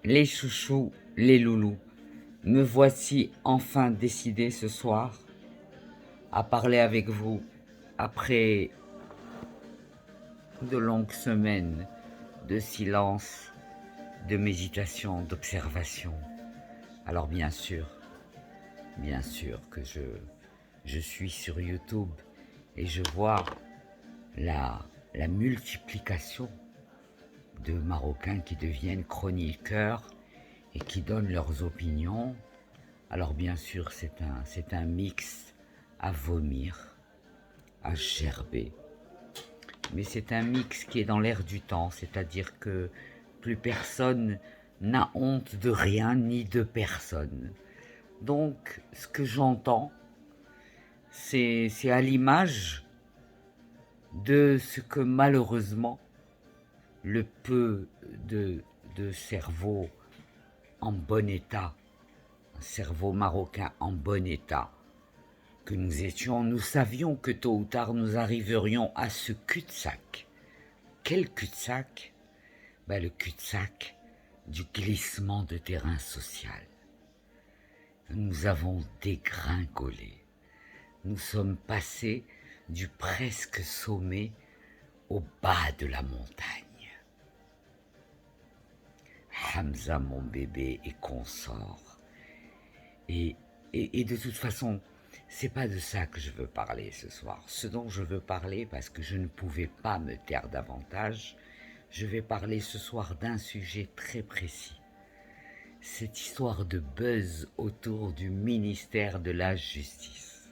Les chouchous, les loulous, me voici enfin décidé ce soir à parler avec vous après de longues semaines de silence, de méditation, d'observation. Alors bien sûr que je suis sur YouTube et je vois la multiplication de Marocains qui deviennent chroniqueurs et qui donnent leurs opinions. Alors bien sûr, c'est un mix à vomir, à gerber. Mais c'est un mix qui est dans l'air du temps, c'est-à-dire que plus personne n'a honte de rien ni de personne. Donc, ce que j'entends, c'est à l'image de ce que malheureusement le peu de cerveau en bon état, un cerveau marocain en bon état que nous étions, nous savions que tôt ou tard nous arriverions à ce cul-de-sac. Quel cul-de-sac? Le cul-de-sac du glissement de terrain social. Nous avons dégringolé. Nous sommes passés du presque sommet au bas de la montagne. Hamza, mon bébé, et consort. Et de toute façon, c'est pas de ça que je veux parler ce soir. Ce dont je veux parler, parce que je ne pouvais pas me taire davantage, je vais parler ce soir d'un sujet très précis. Cette histoire de buzz autour du ministère de la Justice.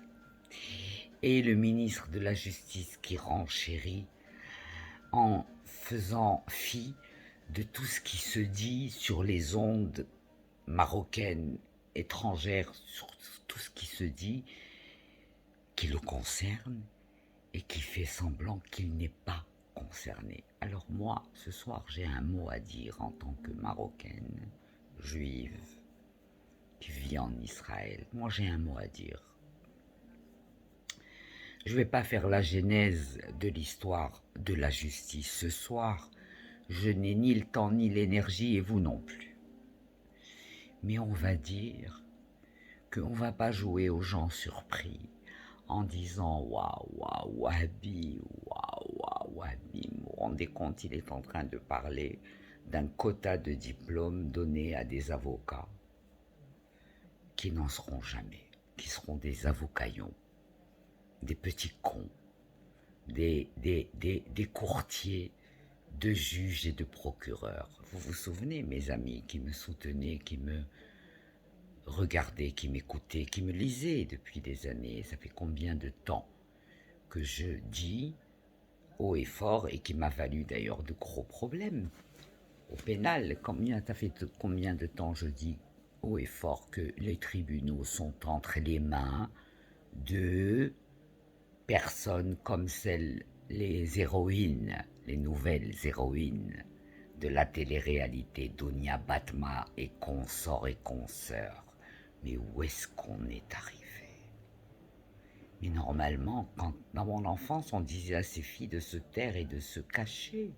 Et le ministre de la Justice qui renchérit en faisant fi de tout ce qui se dit sur les ondes marocaines, étrangères, sur tout ce qui se dit qui le concerne et qui fait semblant qu'il n'est pas concerné. Alors moi, ce soir, j'ai un mot à dire en tant que Marocaine, juive, qui vit en Israël. Moi, j'ai un mot à dire. Je ne vais pas faire la genèse de l'histoire de la justice ce soir. Je n'ai ni le temps ni l'énergie et vous non plus. Mais on va dire qu'on ne va pas jouer aux gens surpris en disant waouh, waouh, Wahabi, waouh, waouh, Wahabi. Vous vous rendez compte, il est en train de parler d'un quota de diplômes donné à des avocats qui n'en seront jamais, qui seront des avocaillons, des petits cons, des courtiers de juges et de procureurs. Vous vous souvenez, mes amis, qui me soutenaient, qui me regardaient, qui m'écoutaient, qui me lisaient depuis des années. Ça fait combien de temps que je dis haut et fort, et qui m'a valu d'ailleurs de gros problèmes au pénal. Ça fait combien de temps je dis haut et fort que les tribunaux sont entre les mains de personnes comme celles, les héroïnes, les nouvelles héroïnes de la télé-réalité, Dounia Batma et consorts et consoeurs. Mais où est-ce qu'on est arrivé? Mais normalement, quand dans mon enfance on disait à ces filles de se taire et de se cacher,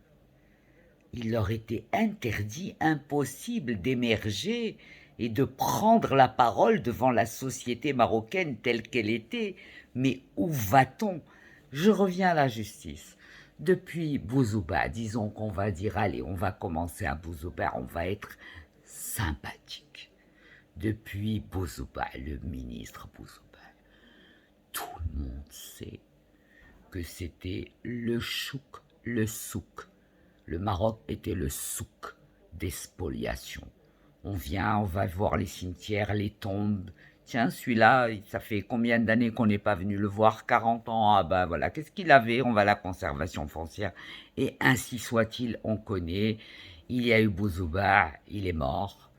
il leur était interdit, impossible d'émerger et de prendre la parole devant la société marocaine telle qu'elle était. Mais où va-t-on? Je reviens à la justice. Depuis Bouzouba, disons qu'on va dire, allez, on va commencer à Bouzouba, on va être sympathique. Depuis Bouzouba, le ministre Bouzouba, tout le monde sait que c'était le chouk, le souk. Le Maroc était le souk des spoliations. On vient, on va voir les cimetières, les tombes. Tiens, celui-là, ça fait combien d'années qu'on n'est pas venu le voir? 40 ans. Ah ben voilà, qu'est-ce qu'il avait? On va à la conservation foncière. Et ainsi soit-il, on connaît. Il y a eu Bouzouba, il est mort.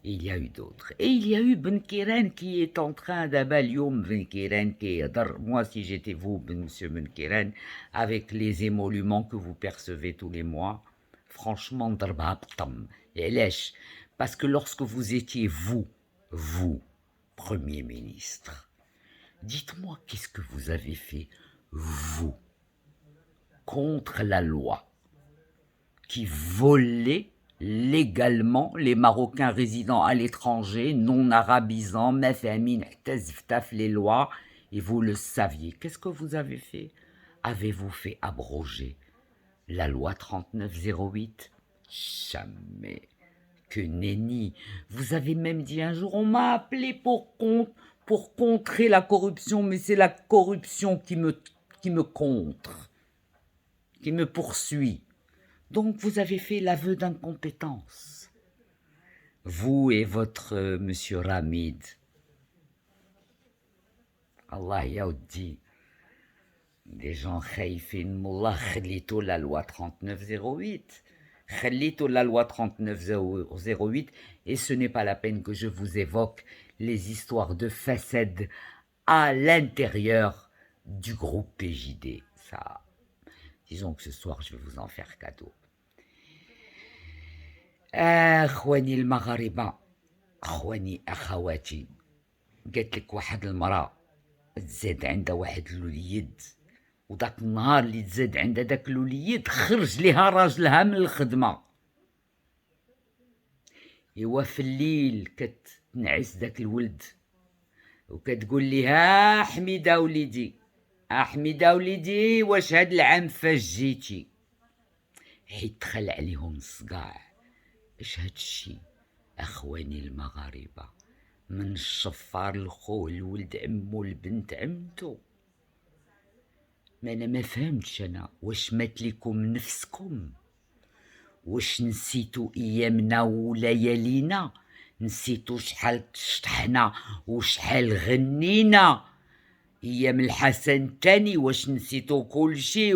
Et il y a eu d'autres. Et il y a eu Benkiren qui est en train d'Abalioum Benkiren qui est moi si j'étais vous, monsieur Benkiren, avec les émoluments que vous percevez tous les mois, franchement, Darbabtam, et lèche. Parce que lorsque vous étiez vous, Premier ministre, dites-moi qu'est-ce que vous avez fait, vous, contre la loi, qui volait légalement les Marocains résidant à l'étranger, non arabisants, mafamine, taf les lois, et vous le saviez. Qu'est-ce que vous avez fait? Avez-vous fait abroger la loi 3908? Jamais. Que nenni. Vous avez même dit un jour, on m'a appelé pour contrer la corruption, mais c'est la corruption qui me contre, qui me poursuit. Donc vous avez fait l'aveu d'incompétence. Vous et votre monsieur Ramid. Allah yaoudi. Des gens khaïfin mullah khlitou la loi 3908. Khlitou la loi 3908 et ce n'est pas la peine que je vous évoque les histoires de façades à l'intérieur du groupe PJD. Ça, disons que ce soir je vais vous en faire cadeau. اخواني المغاربه اخواني اخواتي قالت لك واحد المراه تزاد عندها واحد الوليد وداك النهار اللي تزاد عندها داك الوليد خرج ليها راجلها من الخدمه ايوا في الليل كتنعس داك الولد وكتقول لي ها حميده وليدي حميده وليدي واش هاد العام فاش جيتي حيت دخل عليهم الصقاع. ايش هادشي اخواني المغاربه من الشفار لخوه الولد عمو لبنت عمتو. ما انا ما فهمتش انا واش مات لكم نفسكم؟ واش نسيتوا ايامنا وليالينا؟ نسيتوا شحال شطحنا وشحال غنينا ايام الحسن الثاني؟ واش نسيتوا كل شيء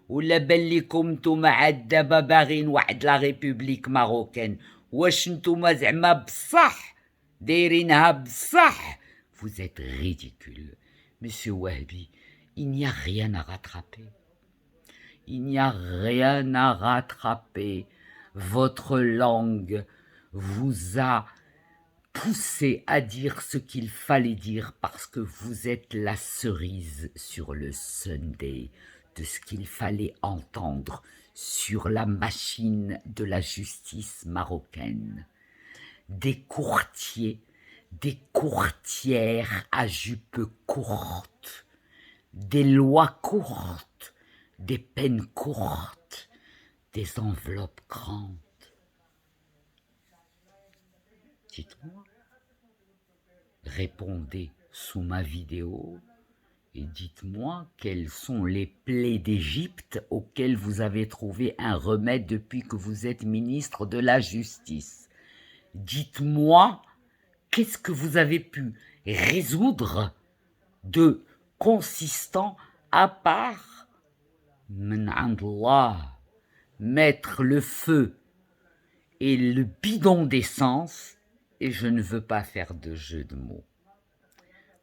ولا بان لكم نتوما عاد دابا باغيين واحد لا ريبوبليك ماروكان؟ واش نتوما زعما بصح دايرينها بصح؟ Vous êtes ridicule, monsieur Wahbi. Il n'y a rien à rattraper. Il n'y a rien à rattraper. Votre langue vous a poussé à dire ce qu'il fallait dire parce que vous êtes la cerise sur le sundae de ce qu'il fallait entendre sur la machine de la justice marocaine. Des courtiers, des courtières à jupe courte, des lois courtes, des peines courtes, des enveloppes grandes. Dites-moi, répondez sous ma vidéo et dites-moi quelles sont les plaies d'Égypte auxquelles vous avez trouvé un remède depuis que vous êtes ministre de la Justice. Dites-moi, qu'est-ce que vous avez pu résoudre de consistant à part min Allah, mettre le feu et le bidon d'essence, et je ne veux pas faire de jeu de mots,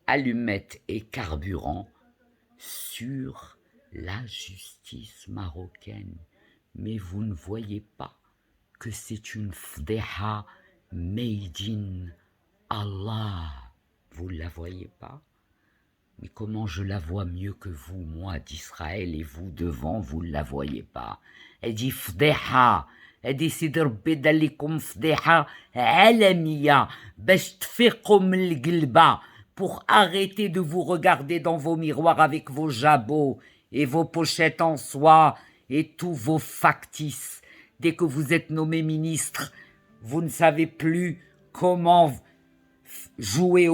allumettes et carburant sur la justice marocaine. Mais vous ne voyez pas que c'est une fdeha made in Allah. Vous ne la voyez pas? Mais comment je la vois mieux que vous, moi d'Israël, et vous devant, vous ne la voyez pas? Elle dit fdeha. هادي سيدي ربي دار لكم فضيحه عالميه باش تفيقوا من القلبه pour arrêter de vous regarder dans vos miroirs avec vos jabots et vos pochettes en soie et tous vos factices. Dès que vous êtes nommé ministre, vous ne savez plus comment jouer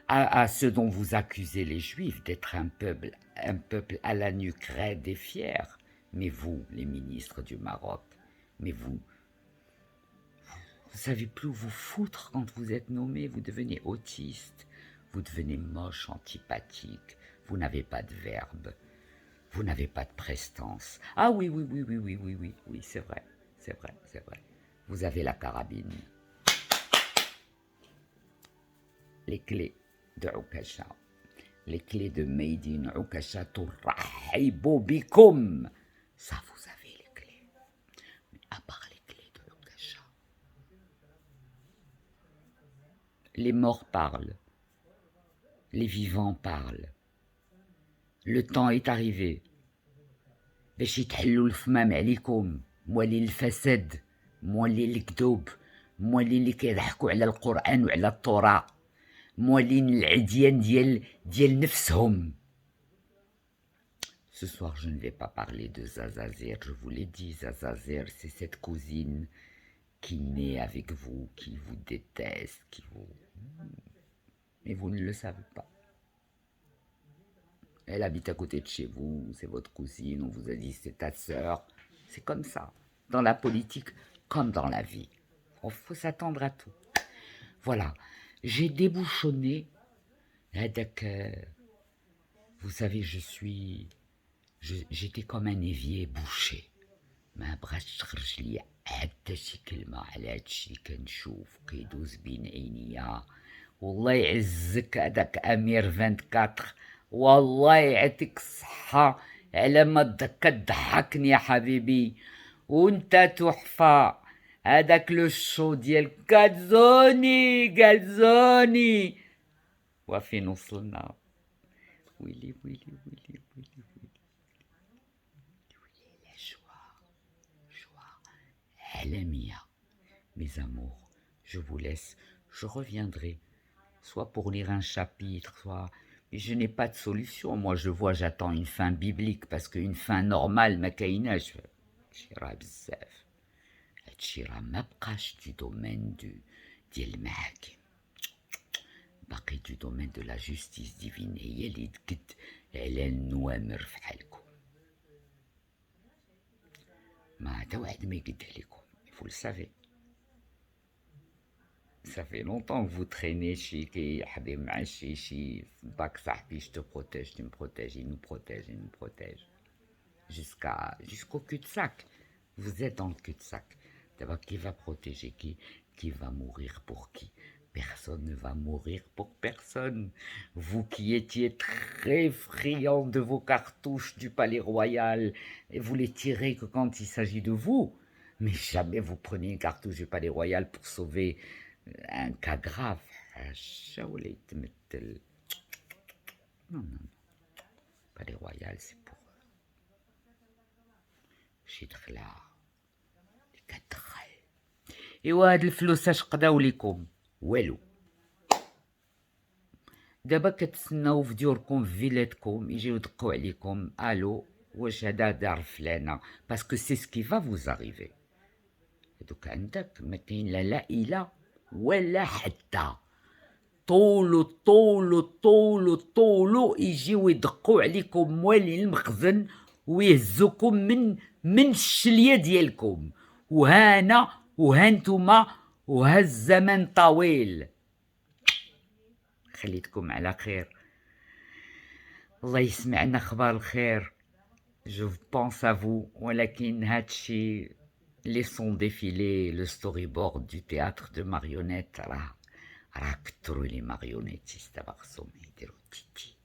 à ce dont vous accusez les Juifs, d'être un peuple à la nuque raide et fier. Mais vous, les ministres du Maroc, mais vous savez plus où vous foutre quand vous êtes nommé, vous devenez autiste, vous devenez moche, antipathique, vous n'avez pas de verbe, vous n'avez pas de prestance. Ah oui, c'est vrai, vous avez la carabine. Les clés de Oukasha, les clés de Made in Oukasha, turrahibu bikum. Ça, vous avez les clés. Mais à part les clés de Oukasha, les morts parlent, les vivants parlent. Le temps est arrivé. باش يتحلوا الفمام عليكم موالي الفساد موالين الكذوب، موالين اللي كيضحكوا على القرآن وعلى التوراة، موالين العديان ديال نفسهم. Ce soir, je ne vais pas parler de Zazazer, je vous l'ai dit, Zazazer, c'est cette cousine qui naît avec vous, qui vous déteste, qui vous... Mais vous ne le savez pas. Elle habite à côté de chez vous, c'est votre cousine, on vous a dit c'est ta sœur. C'est comme ça, dans la politique comme dans la vie. Il faut s'attendre à tout. Voilà, j'ai débouchonné. Vous savez, j'étais comme un évier bouché. ما بغاتش تخرج ليا حتى شي كلمه على هادشي اللي كنشوف كيدوز بين عينيا. والله يعزك هذاك امير 24، والله يعطيك الصحه على ما كتضحكني يا حبيبي. وانت تحفه، هذاك لو شو ديال كالزوني. وفين وصلنا؟ ويلي ويلي ويلي ويلي ويلي. Mes amours, je vous laisse, je reviendrai, soit pour lire un chapitre, soit... Mais je n'ai pas de solution, moi je vois, j'attends une fin biblique, parce qu'une fin normale, ma كايناش. هادشي راه بزاف، هادشي راه ما بقاش du domaine ديال المحاكم، باقي du domaine de la justice divine، هي اللي تقد على النوامر في حالكم. ما حتى واحد ما يقد عليكم. Vous le savez. Ça fait longtemps que vous traînez chez Bak Sahbi, je te protège, tu me protèges, il nous protège, il nous protège. Jusqu'au cul-de-sac. Vous êtes dans le cul-de-sac. D'abord, qui va protéger qui? Qui va mourir pour qui? Personne ne va mourir pour personne. Vous qui étiez très friand de vos cartouches du Palais Royal, et vous les tirez que quand il s'agit de vous. Mais jamais vous prenez une cartouche du Palais Royal pour sauver un cas grave. Non, non. Palais Royal, c'est pour شي دخلة اللي كتدخل. إوا هاد الفلوس اش قداو ليكم؟ والو. دابا كتسناو في ديوركم في فيلاتكم يجيو يدقوا عليكم، الو واش هذا دار فلانة، باسكو سي سكي فا فوز اريفي. دوك عندك ما كاين لا لائلة ولا حتى طولو يجيو يدقوا عليكم موالين المخزن ويهزوكم من الشليه ديالكم. وهانا وهانتوما وها الزمن طويل. خليتكم على خير، الله يسمعنا اخبار الخير. جو بونس ا فو. ولكن هادشي laissons défiler le storyboard du théâtre de marionnettes. راه كثروا لي ماريونيتيست دابا خصهم يديروا تيتي.